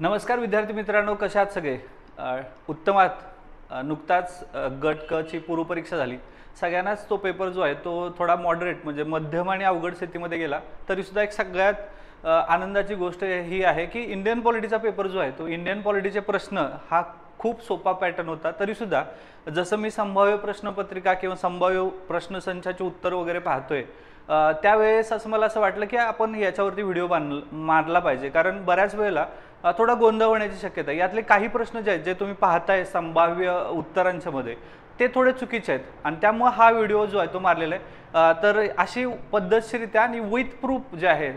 नमस्कार विद्यार्थी मित्रांनो, कशा आहात सगळे? उत्तम आहात? नुकताच गट क ची पूर्वपरीक्षा झाली. सगळ्यांनाच तो पेपर जो आहे तो थोडा मॉडरेट म्हणजे मध्यम आणि अवघड स्थितीमध्ये गेला. तरी सुद्धा एक सगळ्यात आनंदाची गोष्ट ही आहे की इंडियन पॉलिटीचा पेपर जो आहे तो इंडियन पॉलिटीचे प्रश्न हा खूप सोपा पॅटर्न होता. तरी सुद्धा जसं मी संभाव्य प्रश्नपत्रिका किंवा संभाव्य प्रश्नसंचाचे उत्तर वगैरे पाहतोय, त्यावेळेस मला असं वाटलं की आपण याच्यावरती व्हिडिओ मारला पाहिजे. कारण बऱ्याच वेळेला थोडा गोंधळ होण्याची शक्यता आहे. यातले काही प्रश्न जे आहेत जे तुम्ही पाहताय संभाव्य उत्तरांच्या मध्ये ते थोडे चुकीचे आहेत आणि त्यामुळे हा व्हिडिओ जो आहे तो मारलेला आहे. तर अशी पद्धतशीरित्या आणि विथ प्रूफ जे आहे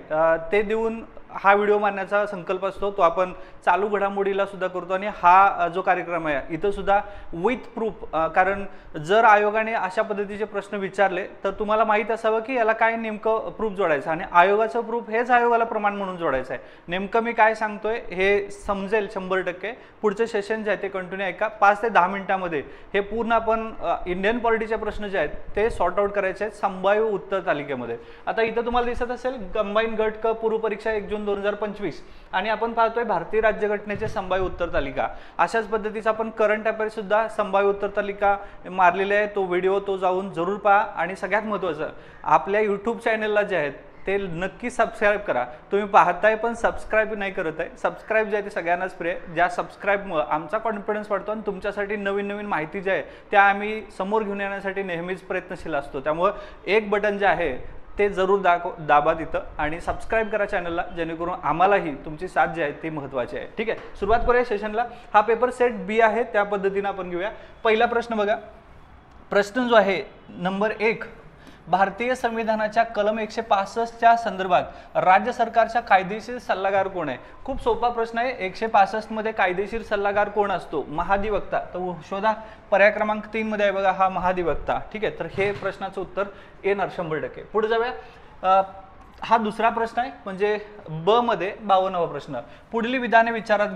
ते देऊन हा व्हिडिओ मारण्याचा संकल्प असतो. तो आपण चालू घडामोडीला सुद्धा करतो आणि हा जो कार्यक्रम आहे इथं सुद्धा विथ प्रूफ. कारण जर आयोगाने अशा पद्धतीचे प्रश्न विचारले तर तुम्हाला माहीत असावं की याला काय नेमकं प्रूफ जोडायचं आणि आयोगाचं प्रूफ हेच आयोगाला प्रमाण म्हणून जोडायचं आहे. नेमकं मी काय सांगतोय हे समजेल 100%. पुढचे सेशन जे आहे ते कंटिन्यू ऐका. 5 ते 10 मिनिटांमध्ये हे पूर्ण आपण इंडियन पॉलिटीचे प्रश्न जे आहेत ते सॉर्ट आउट करायचे आहेत संभाव्य उत्तर तालिकेमध्ये. आता इथं तुम्हाला दिसत असेल कंबाईन गट क पूर्व परीक्षा 1 जून 2025 आणि आपण पाहतोय भारतीय राज्यघटनेचे संभाव्य उत्तर तालिका. अशाच पद्धतीचा आपण करंट अफेअर सुद्धा संभाव्य उत्तर तालिका मारलेले आहे. तो व्हिडिओ तो जाऊन जरूर पहा आणि सगळ्यात महत्त्वाचं आपल्या यूट्यूब चॅनलला जे आहेत ते नक्की सबस्क्राईब करा. तुम्ही पाहताय पण सबस्क्राईब नाही करत आहे. सबस्क्राईब जे आहे ते सगळ्यांनाच प्रिय. ज्या सबस्क्राईबमुळे आमचा कॉन्फिडन्स वाढतो आणि तुमच्यासाठी नवीन नवीन माहिती जी आहे त्या आम्ही समोर घेऊन येण्यासाठी नेहमीच प्रयत्नशील असतो. त्यामुळे एक बटन जे आहे ते जरूर दाबा तिथं आणि सबस्क्राईब करा चॅनलला, जेणेकरून आम्हालाही तुमची साथ जी आहे ती महत्त्वाची आहे. ठीक आहे, सुरुवात करूया सेशनला. हा पेपर सेट बी आहे, त्या पद्धतीने आपण घेऊया. पहिला प्रश्न बघा. प्रश्न जो आहे नंबर 1, भारतीय संविधानाच्या कलम 165च्या संदर्भात राज्य सरकारच्या कायदेशीर सल्लागार कोण आहे? खूप सोपा प्रश्न आहे. 165 मध्ये कायदेशीर सल्लागार कोण असतो? महाधिवक्ता. तर शोधा. पर्याय क्रमांक 3 मध्ये आहे बघा हा महाधिवक्ता. ठीक आहे, तर हे प्रश्नाचं उत्तर येणार 100%. पुढे जाऊया. हा दुसरा प्रश्न आहे म्हणजे ब मध्ये 52वा प्रश्न. पुढील विधाने विचारात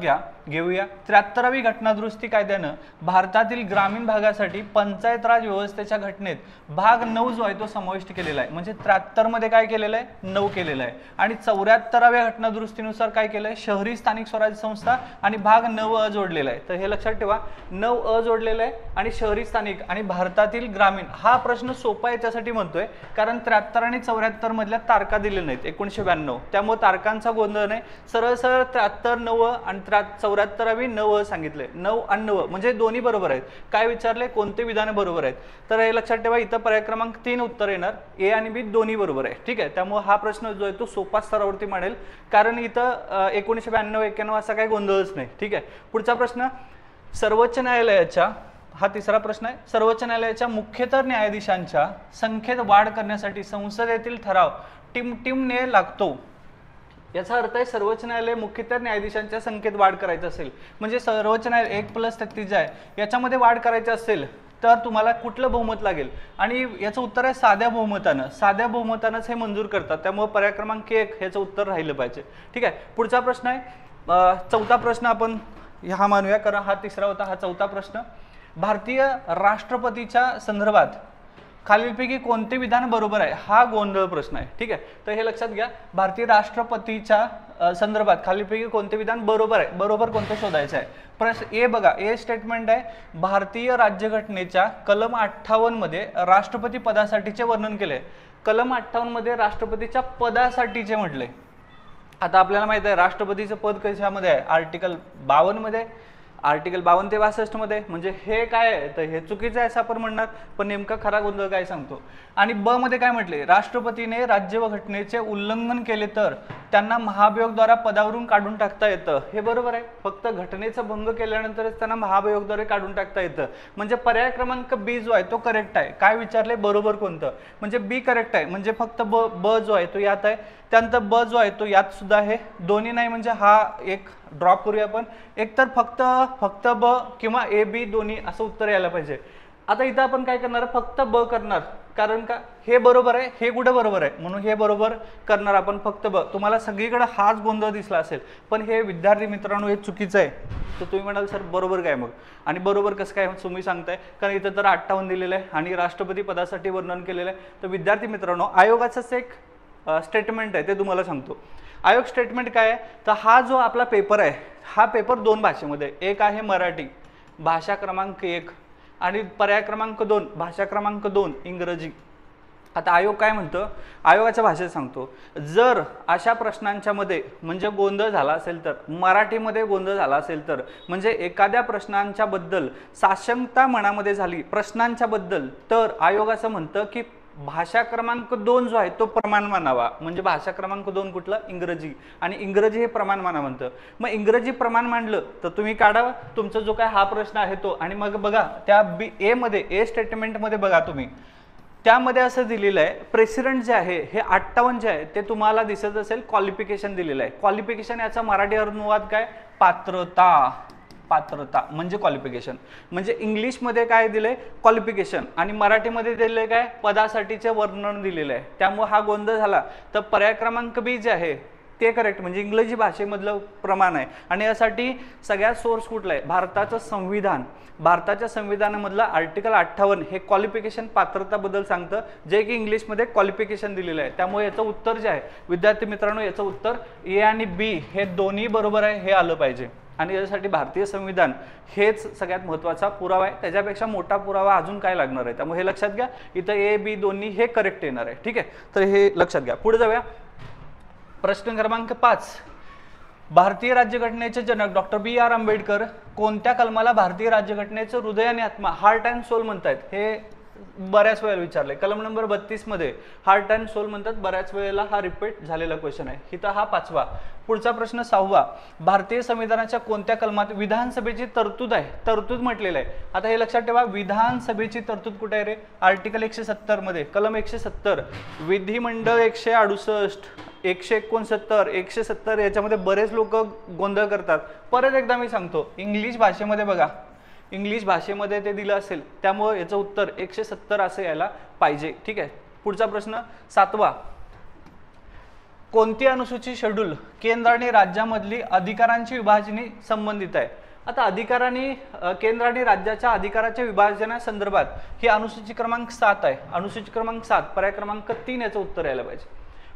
घेऊया. 73वी घटनादुरुस्ती कायद्यानं भारतातील ग्रामीण भागासाठी पंचायत राज व्यवस्थेच्या घटनेत भाग 9 जो आहे तो समाविष्ट केलेला आहे. म्हणजे 73 मध्ये काय केलेलं आहे? 9 केलेलं आहे. आणि 74व्या घटनादुरुस्तीनुसार काय केलंय? शहरी स्थानिक स्वराज्य संस्था आणि भाग 9 जोडलेला आहे. तर हे लक्षात ठेवा, 9 जोडलेलं आहे आणि शहरी स्थानिक आणि भारतातील ग्रामीण. हा प्रश्न सोपा याच्यासाठी म्हणतोय कारण 73 आणि 74 मधल्या तारखा दिलेल्या नाहीत 1992. त्यामुळे तारखांचा गोंधळ नाही. सरळ सरळ 73 9 आणि 74वी 9 सांगितले. 9 आणि 9 म्हणजे दोन्ही बरोबर आहेत. काय विचारले? कोणते विधाने बरोबर आहेत? तर हे लक्षात ठेवा, इथं पर्याय क्रमांक 3 उत्तर येणार. ए आणि बी दोन्ही बरोबर आहे. ठीक आहे, त्यामुळे हा प्रश्न जो आहे तो सोपा स्तरावरती मांडेल कारण इथं 1992 91 असा काही गोंधळच नाही. ठीक आहे, पुढचा प्रश्न. सर्वोच्च न्यायालयाच्या हा तिसरा प्रश्न आहे. सर्वोच्च न्यायालयाच्या मुख्यतर न्यायाधीशांच्या संख्येत वाढ करण्यासाठी संसदेतील ठराव टिमटिमने लागतो. याचा अर्थ आहे सर्वोच्च न्यायालय मुख्यतर न्यायाधीशांच्या संख्येत वाढ करायची असेल म्हणजे सर्वोच्च न्यायालय 1+33 आहे याच्यामध्ये वाढ करायची असेल तर तुम्हाला कुठलं बहुमत लागेल? आणि याचं उत्तर आहे साध्या बहुमतानं. साध्या बहुमतानंच हे मंजूर करतात. त्यामुळे पर्याय क्रमांक 1 ह्याचं उत्तर राहिलं पाहिजे. ठीक आहे, पुढचा प्रश्न आहे. चौथा प्रश्न आपण हा मानूया कारण हा तिसरा होता. हा चौथा प्रश्न. भारतीय राष्ट्रपतीच्या संदर्भात खालीलपैकी कोणते विधान बरोबर आहे? हा गोंधळ प्रश्न आहे. ठीक आहे, तर हे लक्षात घ्या. भारतीय राष्ट्रपतीच्या संदर्भात खालीलपैकी कोणते विधान बरोबर आहे? बरोबर कोणतं शोधायचं आहे? प्रश्न ए बघा. ए स्टेटमेंट आहे, भारतीय राज्यघटनेच्या कलम 58 मध्ये राष्ट्रपती पदासाठीचे वर्णन केले. कलम 58 मध्ये राष्ट्रपतीच्या पदासाठीचे म्हटले. आता आपल्याला माहित आहे राष्ट्रपतीचं पद कशामध्ये आहे? आर्टिकल 52 मध्ये, आर्टिकल 52 ते 62 मध्ये. म्हणजे हे काय आहे? तर हे चुकीचं आहे असं आपण म्हणणार. पण नेमका खरा गोंधळ काय सांगतो? आणि ब मध्ये काय म्हटले? राष्ट्रपतीने राज्य व घटनेचे उल्लंघन केले तर त्यांना महाभियोगद्वारा पदावरून काढून टाकता येतं. हे बरोबर आहे. फक्त घटनेचा भंग केल्यानंतरच त्यांना महाभियोगद्वारे काढून टाकता येतं. म्हणजे पर्याय क्रमांक बी जो आहे तो करेक्ट आहे. काय विचारले? बरोबर कोणतं? म्हणजे बी करेक्ट आहे. म्हणजे फक्त ब जो आहे तो यात आहे. त्यानंतर ब जो आहे तो यात सुद्धा आहे. दोन्ही नाही म्हणजे हा एक ड्रॉप करूया आपण. एक तर फक्त ब किंवा ए बी दोन्ही असं उत्तर यायला पाहिजे. आता इथं आपण काय करणार? फक्त ब करणार. कारण का? हे बरोबर आहे, हे कुठं बरोबर आहे म्हणून हे बरोबर करणार आपण फक्त ब. तुम्हाला सगळीकडे हाच गोंधळ दिसला असेल पण हे विद्यार्थी मित्रांनो हे चुकीचं आहे. तर तुम्ही म्हणाल सर बरोबर काय मग? आणि बरोबर कसं काय तुम्ही सांगताय? कारण इथं तर 58 दिलेलं आहे आणि राष्ट्रपती पदासाठी वर्णन केलेलं आहे. तर विद्यार्थी मित्रांनो आयोगाचंच एक स्टेटमेंट आहे ते तुम्हाला सांगतो. आयोग स्टेटमेंट काय आहे? तर हा जो आपला पेपर आहे हा पेपर 2 भाषेमध्ये, एक आहे मराठी भाषा क्रमांक 1 आणि पर्याय क्रमांक 2 भाषा क्रमांक 2 इंग्रजी. आता आयोग काय म्हणतं, आयोगाच्या भाषेत सांगतो, जर अशा प्रश्नांच्या मध्ये म्हणजे गोंधळ झाला असेल तर, मराठीमध्ये गोंधळ झाला असेल तर, म्हणजे एखाद्या प्रश्नांच्या बद्दल साशंकता मनामध्ये झाली प्रश्नांच्या बद्दल, तर आयोग असं म्हणतं की भाषा क्रमांक 2 जो आहे तो प्रमाण मानावा. म्हणजे भाषा क्रमांक 2 कुठलं, इंग्रजी, आणि इंग्रजी हे प्रमाण माना म्हणतं. मग इंग्रजी प्रमाण मानलं तर तुम्ही काढा तुमचा जो काय हा प्रश्न आहे तो, आणि मग बघा त्या ए मध्ये, ए स्टेटमेंटमध्ये बघा तुम्ही, त्यामध्ये असं दिलेलं आहे प्रेसिडेंट जे आहे हे 58 जे आहे ते तुम्हाला दिसत असेल क्वालिफिकेशन दिलेलं आहे. क्वालिफिकेशन याचा मराठी अनुवाद काय, पात्रता. पात्रता म्हणजे क्वालिफिकेशन. म्हणजे इंग्लिशमध्ये काय दिलंय, क्वालिफिकेशन, आणि मराठीमध्ये दिलेलं काय, पदासाठीचे वर्णन दिलेलं आहे. त्यामुळे हा गोंधळ झाला तर पर्याय क्रमांक बी जे आहे ते करेक्ट, म्हणजे इंग्रजी भाषेमधलं प्रमाण आहे. आणि यासाठी सगळ्यात सोर्स कुठला आहे, भारताचं संविधान. भारताच्या संविधानामधलं आर्टिकल 58 हे क्वालिफिकेशन पात्रताबद्दल सांगतं, जे की इंग्लिशमध्ये क्वालिफिकेशन दिलेलं आहे. त्यामुळे याचं उत्तर जे आहे विद्यार्थी मित्रांनो, याचं उत्तर ए आणि बी हे दोन्ही बरोबर आहे हे आलं पाहिजे. आणि यासाठी भारतीय संविधान हेच सगळ्यात महत्त्वाचा पुरावा आहे. त्याच्यापेक्षा मोठा पुरावा अजून काय लागणार आहे. त्यामुळे हे लक्षात घ्या, इथं ए बी दोन्ही हे करेक्ट येणार आहे. ठीक आहे, तर हे लक्षात घ्या. पुढे जाऊया. प्रश्न क्रमांक 5, भारतीय राज्यघटनेचे जनक डॉक्टर B.R. आंबेडकर कोणत्या कलमाला भारतीय राज्यघटनेचं हृदय आणि आत्मा, हार्ट अँड सोल म्हणतात. हे बऱ्याच वेळेला विचारलंय. कलम नंबर 32 मध्ये हार्ट अँड सोल म्हणतात. बऱ्याच वेळेला हा रिपीट झालेला क्वेश्चन आहे. इथं हा 5वा. पुढचा प्रश्न 6वा, भारतीय संविधानाच्या कोणत्या कलमात विधानसभेची तरतूद आहे, तरतूद म्हटलेलं आहे. आता हे लक्षात ठेवा, विधानसभेची तरतूद कुठे आहे रे, आर्टिकल 170 मध्ये, कलम 170. विधिमंडळ 168, 169, 170 याच्यामध्ये बरेच लोक गोंधळ करतात. परत एकदा मी सांगतो, इंग्लिश भाषेमध्ये बघा, इंग्लिश भाषेमध्ये ते दिलं असेल, त्यामुळे याचं उत्तर 170 असं यायला पाहिजे. ठीक आहे. पुढचा प्रश्न 7वा, कोणती अनुसूची शेड्यूल केंद्र आणि राज्यामधली अधिकारांची विभाजनी संबंधित आहे. आता अधिकारांनी केंद्र आणि राज्याच्या अधिकाराच्या विभाजनासंदर्भात ही अनुसूची क्रमांक 7 आहे. अनुसूची क्रमांक 7 पर्याय क्रमांक 3 याचं उत्तर यायला पाहिजे.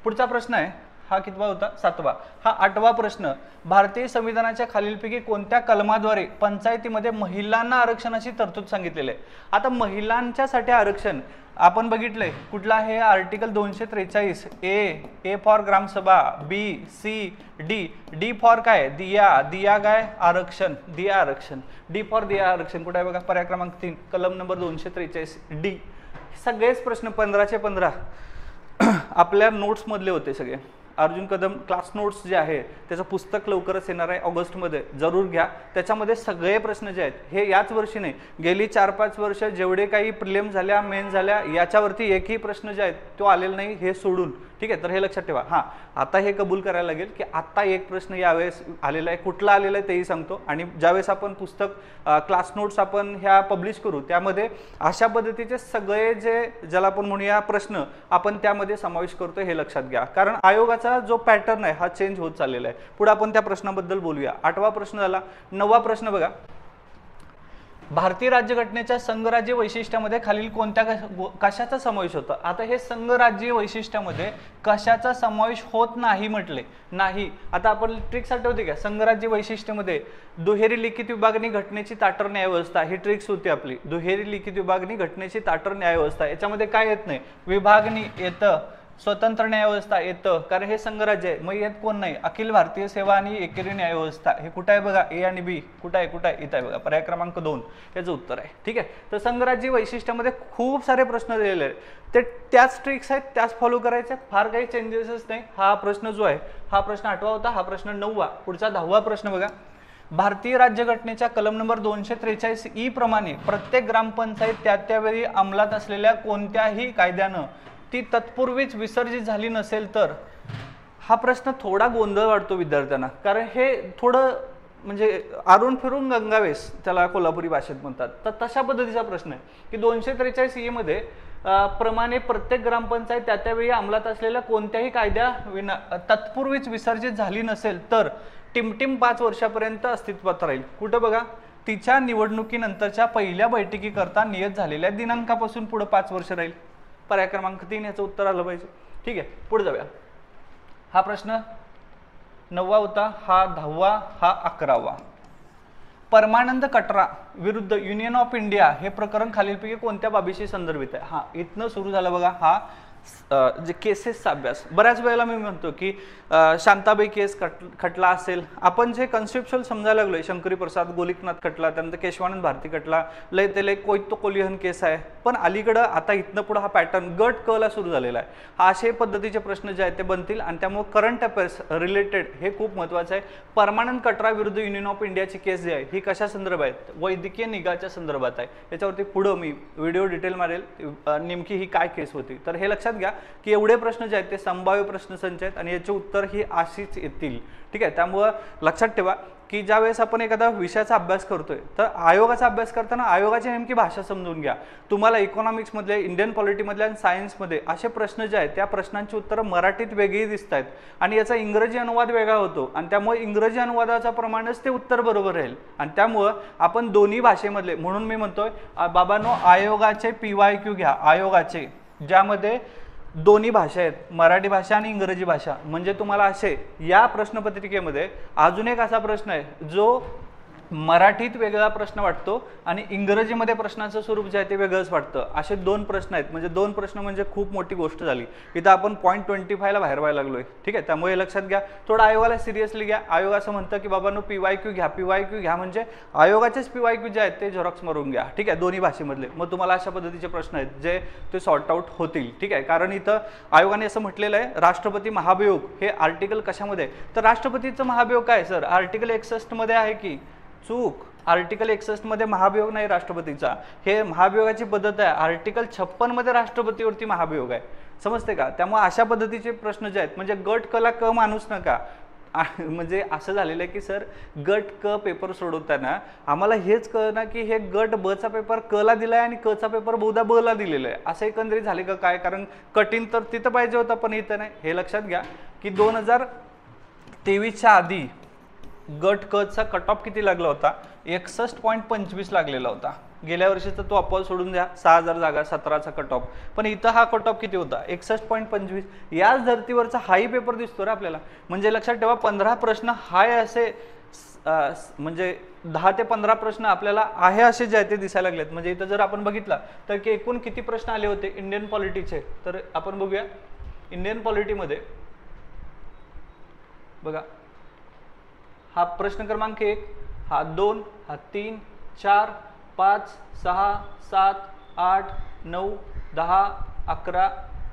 पुढचा प्रश्न आहे, हा कितवा होता, 7वा. हा 8वा प्रश्न, भारतीय संविधानाच्या खालीलपैकी कोणत्या कलमाद्वारे पंचायतीमध्ये महिलांना आरक्षणाची तरतूद सांगितलेली आहे. आता महिलांच्यासाठी आरक्षण आपण बघितलंय कुठला आहे, article 243. A for gram sabha, B C D, D for काय, दिया, दिया काय, आरक्षण, दिया आरक्षण, डी फॉर दिया आरक्षण कुठे आहे बघा, पर्याय क्रमांक 3 कलम नंबर 243 डी. सगळेच प्रश्न 15चे 15 आपल्या नोट्स मधले होते सगळे. अर्जुन कदम क्लास नोट्स जे आहे त्याचं पुस्तक लवकरच येणार आहे ऑगस्टमध्ये, जरूर घ्या. त्याच्यामध्ये सगळे प्रश्न जे आहेत हे याच वर्षी नाही, गेली 4-5 वर्ष जेवढे काही प्रिलिम झाल्या, मेन झाल्या, याच्यावरती एकही प्रश्न जे आहेत तो आलेला नाही, हे सोडून. ठीक आहे, तर हे लक्षात ठेवा. हां, आता हे कबूल करायला लागेल की आता एक प्रश्न यावेळेस आलेला आहे, कुठला आलेला आहे तेही सांगतो. आणि ज्यावेळेस आपण पुस्तक क्लास नोट्स आपण ह्या पब्लिश करू त्यामध्ये अशा पद्धतीचे सगळे जे ज्याला आपण म्हणूया प्रश्न आपण त्यामध्ये समावेश करतो, हे लक्षात घ्या. कारण आयोगाचा जो पॅटर्न आहे हा चेंज होत चाललेला आहे. पुढे आपण त्या प्रश्नाबद्दल बोलूया. 8वा प्रश्न झाला. 9वा प्रश्न बघा, भारतीय राज्यघटनेच्या संघराज्य वैशिष्ट्यामध्ये खालील कोणत्या कशाचा समावेश होता. आता हे संघराज्य वैशिष्ट्यामध्ये कशाचा समावेश होत नाही म्हटले नाही. आता आपण ट्रिक्स आठवते का, संघराज्य वैशिष्ट्यामध्ये दुहेरी लिखित विभागणी घटनेची ताटर न्यायव्यवस्था ही ट्रिक्स होती आपली. दुहेरी लिखित विभागणी घटनेची ताटर न्यायव्यवस्था, याच्यामध्ये काय येत नाही, विभागणी येतं, स्वतंत्र न्यायव्यवस्था येतं, कारण हे संघराज्य आहे. मग येत कोण नाही, अखिल भारतीय सेवा आणि एकेरी न्यायव्यवस्था. हे कुठं आहे बघा, ए आणि बी कुठं आहे, कुठं आहे, इथं आहे बघा, पर्याय क्रमांक 2 याचं उत्तर आहे. ठीक आहे, तर संघराज्य वैशिष्ट्यामध्ये खूप सारे प्रश्न दिलेले आहेत, ते त्याच ट्रिक्स आहेत, त्याच फॉलो करायचे, फार काही चेंजेसच नाही. हा प्रश्न जो आहे हा प्रश्न 8वा होता, हा प्रश्न 9वा. पुढचा 10वा प्रश्न बघा, भारतीय राज्यघटनेच्या कलम नंबर 243 ई प्रमाणे प्रत्येक ग्रामपंचायत त्यावेळी अंमलात असलेल्या कोणत्याही कायद्यानं ती तत्पूर्वीच विसर्जित झाली नसेल तर. हा प्रश्न थोडा गोंधळ वाटतो विद्यार्थ्यांना, कारण हे थोडं म्हणजे आरून फिरून गंगावेस त्याला कोल्हापुरी भाषेत म्हणतात. तर तशा पद्धतीचा प्रश्न आहे की 243 ई मध्ये प्रमाणे प्रत्येक ग्रामपंचायत त्यावेळी अंमलात असलेल्या कोणत्याही कायद्या विना तत्पूर्वीच विसर्जित झाली नसेल तर टिमटिम 5 वर्षापर्यंत अस्तित्वात राहील. कुठं बघा, तिच्या निवडणुकीनंतरच्या पहिल्या बैठकीकरता नियत झालेल्या दिनांकापासून पुढे 5 वर्ष राहील. पर्याय क्रमांक 3 याचं उत्तर आलं पाहिजे. ठीक आहे, पुढे जाऊया. हा प्रश्न 9वा होता, हा 10वा, हा 11वा. परमानंद कटरा विरुद्ध युनियन ऑफ इंडिया हे प्रकरण खालीलपैकी कोणत्या बाबीशी संदर्भित आहे? हा इथनं सुरू झालं बघा, हा जे केसेसचा अभ्यास. बऱ्याच वेळेला मी म्हणतो की शांताबाई केस खटला असेल, आपण जे कन्सेप्च्युअल समजायला लागलोय, शंकरी प्रसाद, गोलिकनाथ खटला, त्यानंतर केशवानंद भारती खटला, लय तेले कोयतो कोलिहन केस आहे. पण अलीकडं आता इथनं पुढे हा पॅटर्न गट क ला सुरू झालेला आहे. हा असे पद्धतीचे प्रश्न जे आहेत ते बनतील आणि त्यामुळे करंट अफेअर्स रिलेटेड हे खूप महत्त्वाचं आहे. परमानंद कटरा विरुद्ध युनियन ऑफ इंडियाची केस जी आहे ही कशा संदर्भात आहे? वैद्यकीय निगाच्या संदर्भात आहे. याच्यावरती पुढं मी व्हिडिओ डिटेल मारेल नेमकी ही काय केस होती. तर हे लक्षात घ्या की एवढे प्रश्न जे आहेत ते संभाव्य प्रश्नसंच आहेत आणि याचे उत्तर ही अशीच येतील. ठीक आहे, त्यामुळं लक्षात ठेवा की ज्या वेळेस आपण एखादा विषयाचा अभ्यास करतोय तर आयोगाचा अभ्यास करताना आयोगाची नेमकी भाषा समजून घ्या. तुम्हाला इकॉनॉमिक्स मधले, इंडियन पॉलिटी मधले आणि सायन्स मध्ये असे प्रश्न जे आहेत त्या प्रश्नांची उत्तरं मराठीत वेगळी दिसत आहेत आणि याचा इंग्रजी अनुवाद वेगळा होतो आणि त्यामुळे इंग्रजी अनुवादाचा प्रमाणच ते उत्तर बरोबर राहील. आणि त्यामुळं आपण दोन्ही भाषेमधले, म्हणून मी म्हणतोय बाबांनो आयोगाचे PYQ घ्या, आयोगाचे ज्यामध्ये दोन्ही भाषा आहेत, मराठी भाषा आणि इंग्रजी भाषा. म्हणजे तुम्हाला असे या प्रश्नपत्रिकेमध्ये अजून एक असा प्रश्न आहे जो मराठीत वेगळा प्रश्न वाटतो आणि इंग्रजीमध्ये प्रश्नाचं स्वरूप जे आहे ते वेगळंच वाटतं. असे दोन प्रश्न आहेत, म्हणजे दोन प्रश्न म्हणजे खूप मोठी गोष्ट झाली. इथं आपण .25 ला बाहेर व्हायला लागलोय. ठीक आहे, त्यामुळे लक्षात घ्या, थोडं आयोगाला सिरियसली घ्या. आयोग असं म्हणतं की बाबांनो PYQ घ्या, PYQ घ्या म्हणजे आयोगाचेच PYQ जे आहेत ते झेरॉक्स मारून घ्या. ठीक आहे, दोन्ही भाषेमधले. मग तुम्हाला अशा पद्धतीचे प्रश्न आहेत जे ते सॉर्ट आउट होतील. ठीक आहे, कारण इथं आयोगाने असं म्हटलेलं आहे राष्ट्रपती महाभियोग हे आर्टिकल कशामध्ये? तर राष्ट्रपतीचं महाभियोग काय सर? आर्टिकल 61 मध्ये आहे की चूक. आर्टिकल 61 मध्ये महाभियोग नाही राष्ट्रपतीचा, हे महाभियोगाची पद्धत आहे. आर्टिकल 56 मध्ये राष्ट्रपतीवरती महाभियोग आहे. समजते का? त्यामुळे अशा पद्धतीचे प्रश्न जे आहेत म्हणजे गट कला क माणूस नका. म्हणजे असं झालेलं आहे की सर गट क पेपर सोडवताना आम्हाला हेच कळना की हे गट ब चा पेपर क ला दिलाय आणि क चा पेपर बहुधा ब ला दिलेला आहे. असं एकंदरीत झाले का काय? कारण कठीण तर तिथं पाहिजे होतं पण इथं नाही. हे लक्षात घ्या की 2023च्या आधी गट क चा कट ऑफ किती लागला होता? 61.25 लागलेला होता. गेल्या वर्षीचा तो अपॉल सोडून द्या, 6000 जागा 17चा कट ऑफ. पण इथं हा कट ऑफ किती होता? 61.25. याच धर्तीवरचा हाही पेपर दिसतो रे आपल्याला. म्हणजे लक्षात ठेवा 15 प्रश्न हाय असे म्हणजे 10 ते 15 प्रश्न आपल्याला आहे असे जे आहे ते दिसायला लागलेत. म्हणजे इथं जर आपण बघितलं तर की एकूण किती प्रश्न आले होते इंडियन पॉलिटीचे, तर आपण बघूया इंडियन पॉलिटीमध्ये बघा, हा प्रश्न क्रमांक 1, हा 2, हा 3, 4, 5, 6, 7, 8, 9, 10,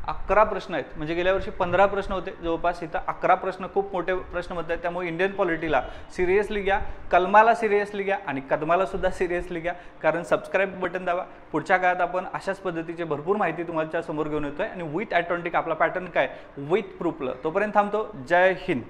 11 प्रश्न आहेत. म्हणजे गेल्या वर्षी 15 प्रश्न होते जवळपास, इथं 11 प्रश्न. खूप मोठे प्रश्न म्हणतात. त्यामुळे इंडियन पॉलिटीला सिरियसली घ्या, कलमाला सिरियसली घ्या आणि कदमाला सुद्धा सिरियसली घ्या. कारण सबस्क्राईब बटन दाबा. पुढच्या काळात आपण अशाच पद्धतीचे भरपूर माहिती तुमच्या समोर घेऊन येतोय आणि विथ ॲटॉन्टिक आपला पॅटर्न काय? विथ प्रूफला. तोपर्यंत थांबतो. जय हिंद.